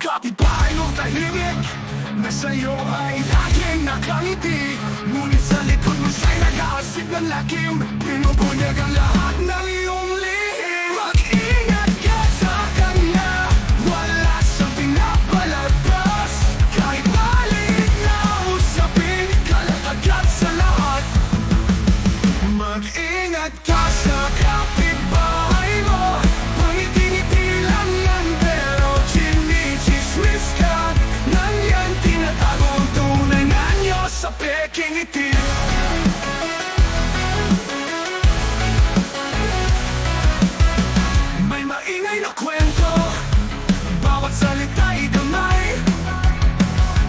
kapitbahay mong tahimik na sa'yo ay laging nakangiti. Ngunit sa likod mo siya'y nag-aasip ng lakim. Pinubunyag ang lahat ng iyong lihim. Mag-ingat ka sa kanya, wala siyang pinapalabas. Kahit maliit na usapin, kalat agad sa lahat. Mag-ingat ka sa kapitbahay mo. Pangiti-ngiti lang yan, pero chinichismis ka. Nanyan tinatago ang tunay na anyo sa peking itim. May maingay na kwento, bawat salita'y gamay.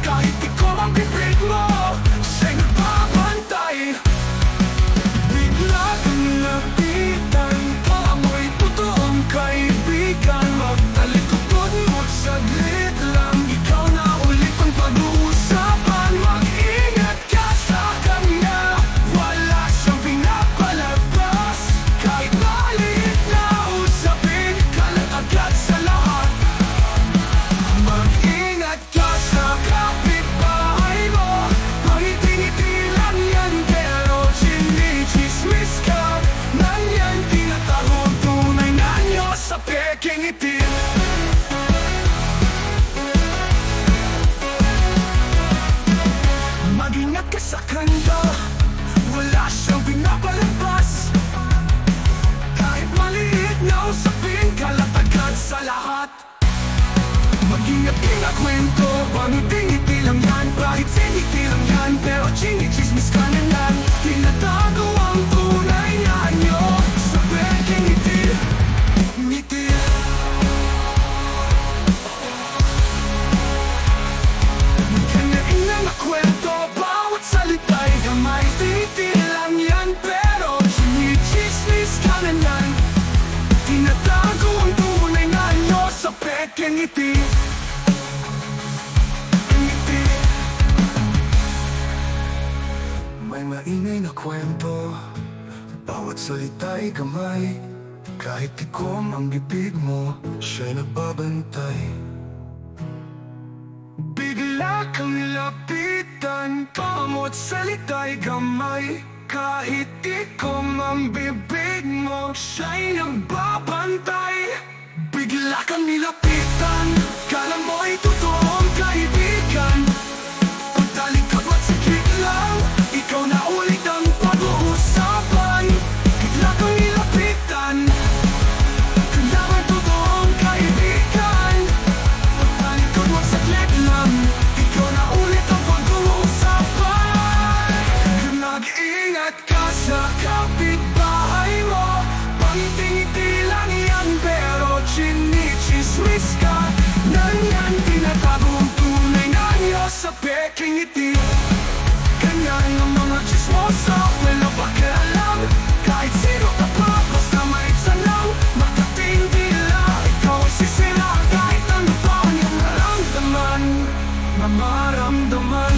Kahit ikaw ang bibig mo, siya'y nagbabantay. Bigla kang lapitan, paamoy totoong kaibigan. Magtalikod mo't saglit lang, ikaw na ulit ang pag-uusapan. Mag-ingat ka sa kanya, wala siyang pinapalabas. Kahit maliit na usapin, kalat agad sa lahat. Mag-ingat ka sa kapitbahay mo. Pangiti-ngiti lang yan, pero chinichismis ka. Nanyan tinatago ang tunay na anyo sa peking itim. Mag-ingat ka sa kanya, wala siyang pinapalabas. Kahit maliit na usapin, kalat agad sa lahat. Mag-ingat ka na kwento, pangiti-ngiti lang yan. Kahit siniti lang yan, pero chinichismis ka na yan. Tinatago ang tunay na anyo sa peking itim. Ngiti. Kanya-ina na kwento, bawat salita'y gamay. Tiniti lang yan, pero chinichismis ka na yan. Tinatago ang tunay na anyo sa peking itim. May maingay na kwento, bawat salita'y gamay. Kahit tikom ang bibig mo, siya'y nagbabantay. Bigla kang nilapitan, paamo't salita'y gamay. Kahit tikom ang bibig mo, siya'y nagbabantay. Bigla kang nilapitan, kala mo'y totoong kaibigan. Pagtalikod mo't saglit lang, ikaw na ulit ang pag-uusapan. Bigla kang nilapitan, kala mo'y totoong kaibigan. Pagtalikod mo't saglit lang, ikaw na ulit ang pag-uusapan. Mag-ingat ka sa kapitbahay mo. Pangiti-ngiti lang yan, pero chinichismis ka. Nanyan tinatago ang tunay na anyo sa peking itim. Ganyan ang mga chismosa, wala pakialam. Kahit sino ka pa, basta maitsanaw. Makatindi lang, ikaw ay sisira. Kahit ano pa ang iyong naramdaman, mamaramdaman.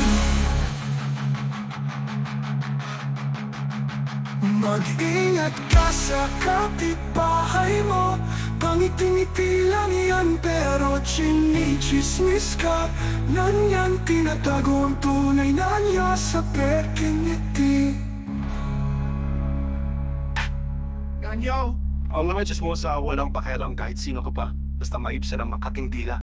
Mag-ingat ka sa kapitbahay mo. Pangiti-ngiti lang yan, pero chinichismis ka. Nanyan tinatago ang tunay na anyo sa peking itim. Ganyo! Ang mga chismosa, walang pakialam kahit sino ka pa. Basta maibsa lang makatindila.